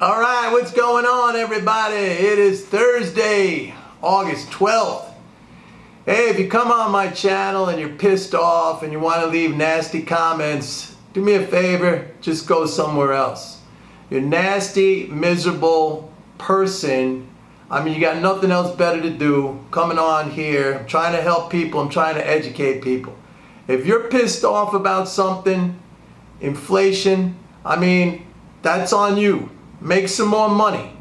All right, what's going on, everybody? It is Thursday, August 12th. Hey, if you come on my channel and you're pissed off and you want to leave nasty comments, do me a favor, just go somewhere else. You're a nasty, miserable person. I mean, you got nothing else better to do coming on here. I'm trying to help people. I'm trying to educate people. If you're pissed off about something, inflation, I mean, that's on you. Make some more money.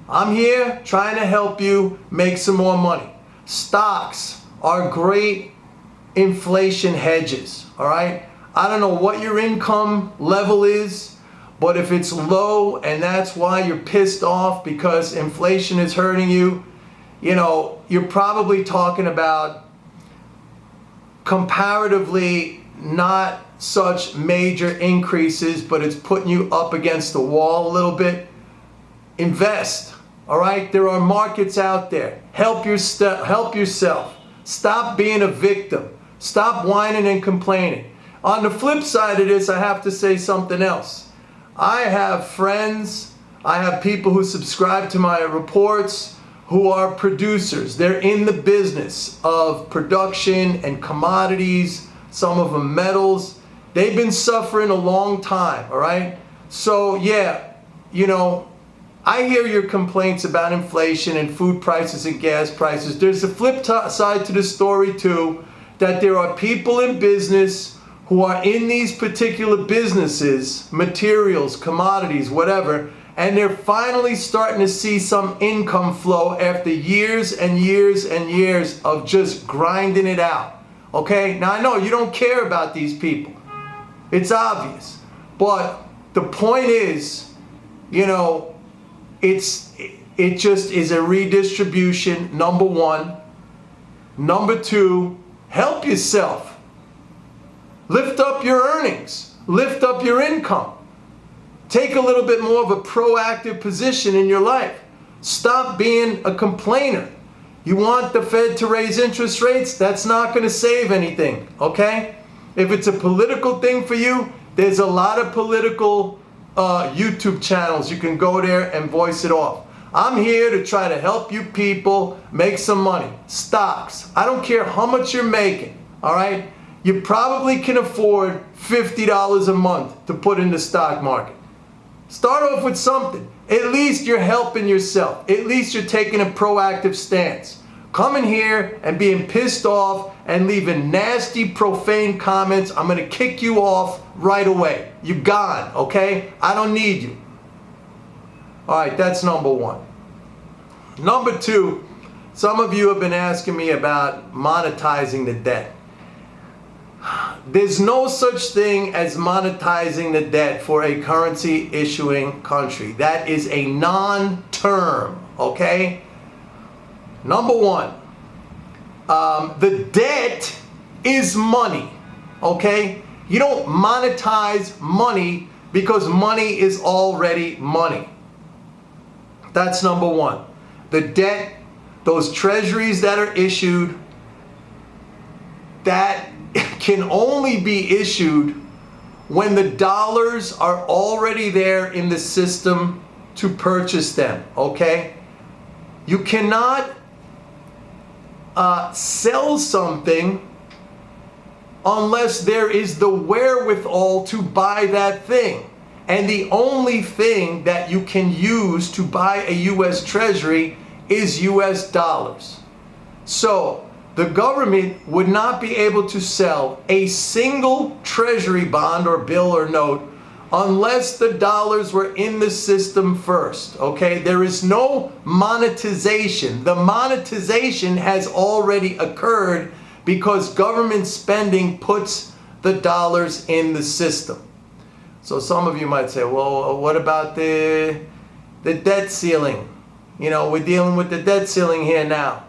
I'm here trying to help you make some more money. Stocks are great inflation hedges, all right? I don't know what your income level is, but if it's low and that's why you're pissed off because inflation is hurting you, you know, you're probably talking about comparatively not such major increases, but it's putting you up against the wall a little bit. Invest, all right? There are markets out there. Help yourself. Stop being a victim. Stop whining and complaining. On the flip side of this, I have to say something else. I have friends, I have people who subscribe to my reports who are producers. They're in the business of production and commodities, some of them metals. They've been suffering a long time, all right? So yeah, you know, I hear your complaints about inflation and food prices and gas prices. There's a flip side to the story too, that there are people in business who are in these particular businesses, materials, commodities, whatever, and they're finally starting to see some income flow after years and years and years of just grinding it out. Okay? Now I know you don't care about these people. It's obvious. But the point is, you know, it just is a redistribution, number one. Number two, help yourself. Lift up your earnings. Lift up your income. Take a little bit more of a proactive position in your life. Stop being a complainer. You want the Fed to raise interest rates? That's not going to save anything, okay? If it's a political thing for you, there's a lot of political YouTube channels. You can go there and voice it off. I'm here to try to help you people make some money. Stocks. I don't care how much you're making, all right? You probably can afford $50 a month to put in the stock market. Start off with something. At least you're helping yourself. At least you're taking a proactive stance. Coming here and being pissed off and leaving nasty, profane comments, I'm going to kick you off right away. You're gone, okay? I don't need you. All right, that's number one. Number two, some of you have been asking me about monetizing the debt. There's no such thing as monetizing the debt for a currency issuing country. That is a non-term, okay? Number one, the debt is money, okay? You don't monetize money because money is already money. That's number one. The debt, those treasuries that are issued, that can only be issued when the dollars are already there in the system to purchase them, okay? You cannot sell something unless there is the wherewithal to buy that thing. And the only thing that you can use to buy a U.S. Treasury is U.S. dollars. So the government would not be able to sell a single Treasury bond or bill or note unless the dollars were in the system first, okay? There is no monetization. The monetization has already occurred because government spending puts the dollars in the system. So some of you might say, well, what about the debt ceiling? You know, we're dealing with the debt ceiling here now,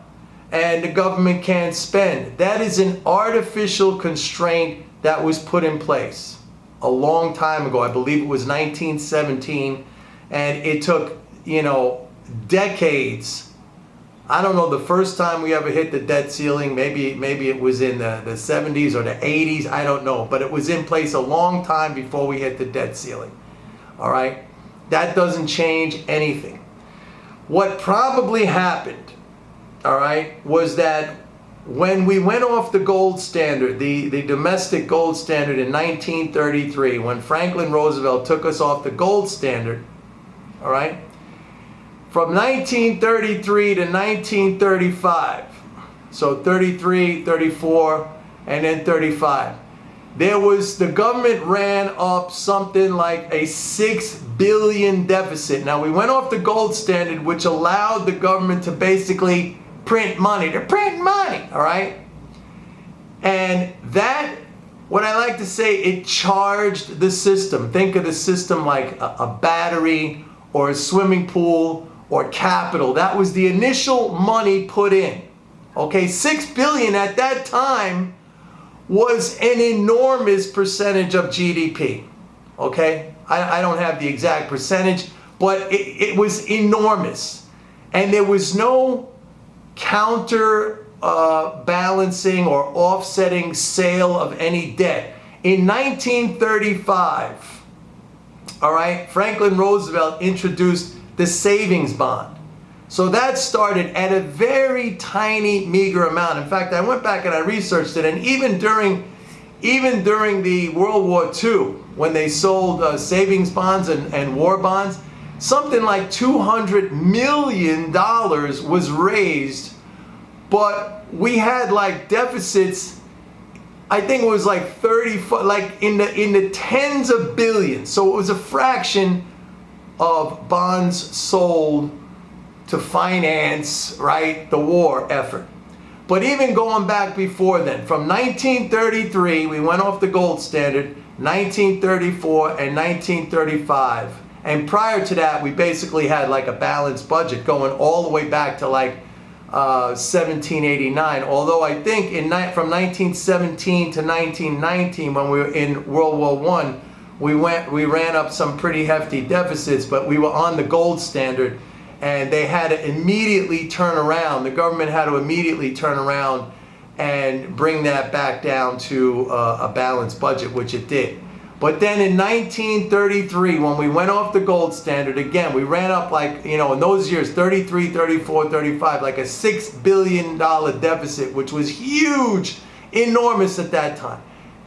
and the government can't spend. That is an artificial constraint that was put in place a long time ago. I believe it was 1917, and it took, you know, decades. I don't know the first time we ever hit the debt ceiling. Maybe it was in the 70s or the 80s. I don't know, but it was in place a long time before we hit the debt ceiling. All right. That doesn't change anything. What probably happened, all right, was that when we went off the gold standard, the domestic gold standard in 1933, when Franklin Roosevelt took us off the gold standard, all right, from 1933 to 1935, so 33, 34, and then 35, the government ran up something like a $6 billion deficit. Now, we went off the gold standard, which allowed the government to basically print money. They're printing money, all right? And that, what I like to say, it charged the system. Think of the system like a battery or a swimming pool or capital. That was the initial money put in. Okay, $6 billion at that time was an enormous percentage of GDP. Okay, I don't have the exact percentage, but it was enormous. And there was no counter balancing or offsetting sale of any debt. In 1935, all right, Franklin Roosevelt introduced the savings bond. So that started at a very tiny, meager amount. In fact, I went back and I researched it, and even during the World War II, when they sold savings bonds and war bonds, something like $200 million was raised, but we had like deficits. I think it was like 30, like in the tens of billions. So it was a fraction of bonds sold to finance, right, the war effort. But even going back before then, from 1933, we went off the gold standard, 1934 and 1935. And prior to that, we basically had like a balanced budget going all the way back to like 1789. Although I think from 1917 to 1919, when we were in World War I, we ran up some pretty hefty deficits, but we were on the gold standard. And they had to immediately turn around. The government had to immediately turn around and bring that back down to a balanced budget, which it did. But then in 1933, when we went off the gold standard, again, we ran up like, in those years, 33, 34, 35, like a $6 billion deficit, which was huge, enormous at that time.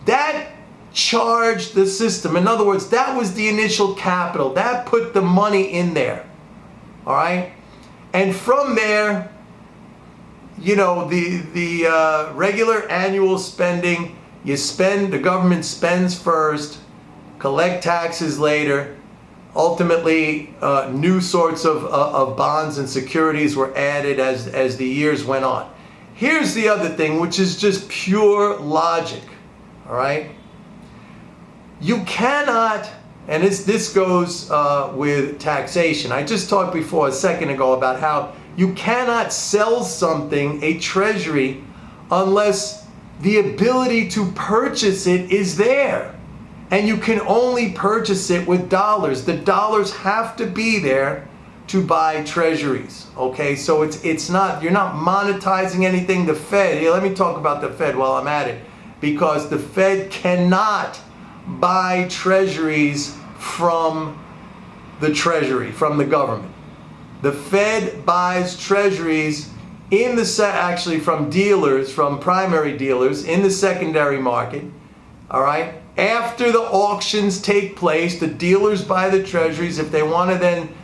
That charged the system. In other words, that was the initial capital. That put the money in there. All right, and from there, the regular annual spending, the government spends first, collect taxes later. Ultimately, new sorts of bonds and securities were added as the years went on. Here's the other thing, which is just pure logic. All right, you cannot. And this goes with taxation. I just talked before a second ago about how you cannot sell something, a treasury, unless the ability to purchase it is there. And you can only purchase it with dollars. The dollars have to be there to buy treasuries. Okay, so it's not, you're not monetizing anything. The Fed, let me talk about the Fed while I'm at it, because the Fed cannot buy treasuries from the Treasury, from the government. The Fed buys treasuries actually from dealers, from primary dealers in the secondary market. All right. After the auctions take place, the dealers buy the treasuries. If they want to then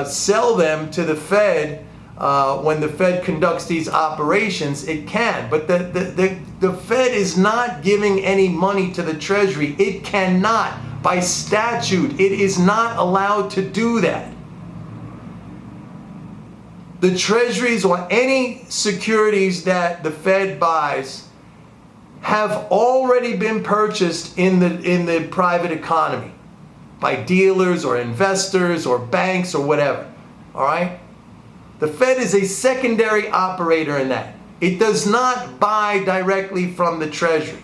sell them to the Fed, when the Fed conducts these operations, it can. But the Fed is not giving any money to the Treasury. It cannot. By statute, it is not allowed to do that. The treasuries or any securities that the Fed buys have already been purchased in the private economy by dealers or investors or banks or whatever. All right? The Fed is a secondary operator in that. It does not buy directly from the Treasury.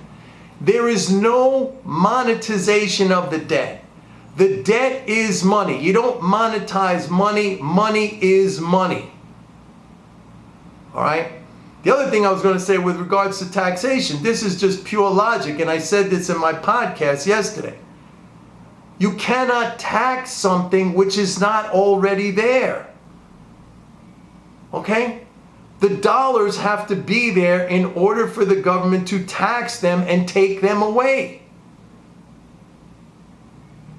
There is no monetization of the debt. The debt is money. You don't monetize money. Money is money. All right? The other thing I was going to say with regards to taxation, this is just pure logic, and I said this in my podcast yesterday. You cannot tax something which is not already there. Okay? The dollars have to be there in order for the government to tax them and take them away.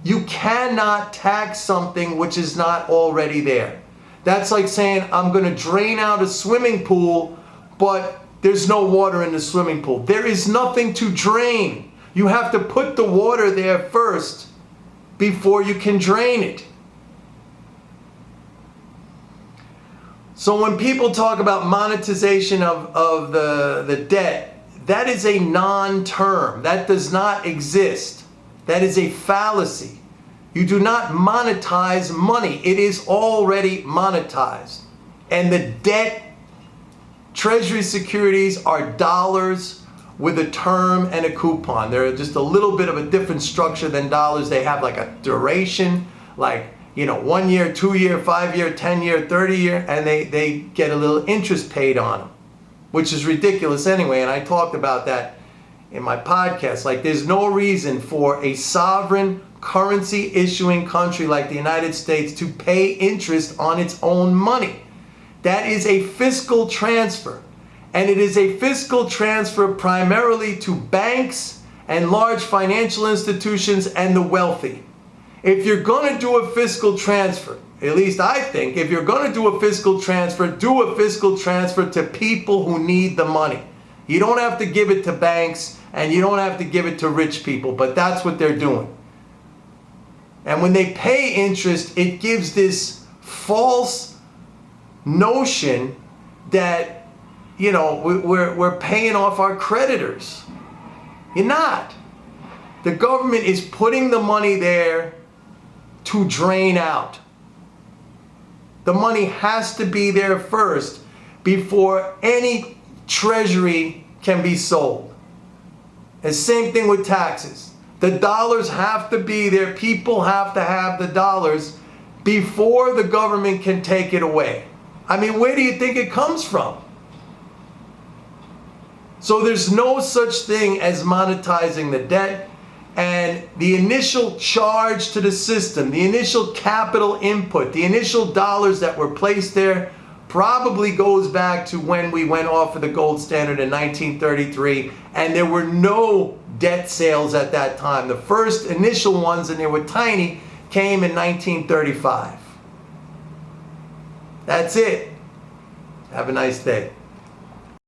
You cannot tax something which is not already there. That's like saying, I'm going to drain out a swimming pool, but there's no water in the swimming pool. There is nothing to drain. You have to put the water there first before you can drain it. So when people talk about monetization of the debt, that is a non-term. That does not exist. That is a fallacy. You do not monetize money. It is already monetized. And the debt, treasury securities are dollars with a term and a coupon. They're just a little bit of a different structure than dollars. They have like a duration, like 1 year, 2 year, 5 year, 10 year, 30 year, and they get a little interest paid on them, which is ridiculous anyway. And I talked about that in my podcast. Like, there's no reason for a sovereign currency issuing country like the United States to pay interest on its own money. That is a fiscal transfer. And it is a fiscal transfer primarily to banks and large financial institutions and the wealthy. If you're going to do a fiscal transfer, at least I think, if you're going to do a fiscal transfer to people who need the money. You don't have to give it to banks and you don't have to give it to rich people, but that's what they're doing. And when they pay interest, it gives this false notion that, we're paying off our creditors. You're not. The government is putting the money there to drain out. The money has to be there first before any treasury can be sold. And same thing with taxes. The dollars have to be there. People have to have the dollars before the government can take it away. I mean, where do you think it comes from? So there's no such thing as monetizing the debt. And the initial charge to the system, the initial capital input, the initial dollars that were placed there probably goes back to when we went off of the gold standard in 1933, and there were no debt sales at that time. The first initial ones, and they were tiny, came in 1935. That's it. Have a nice day.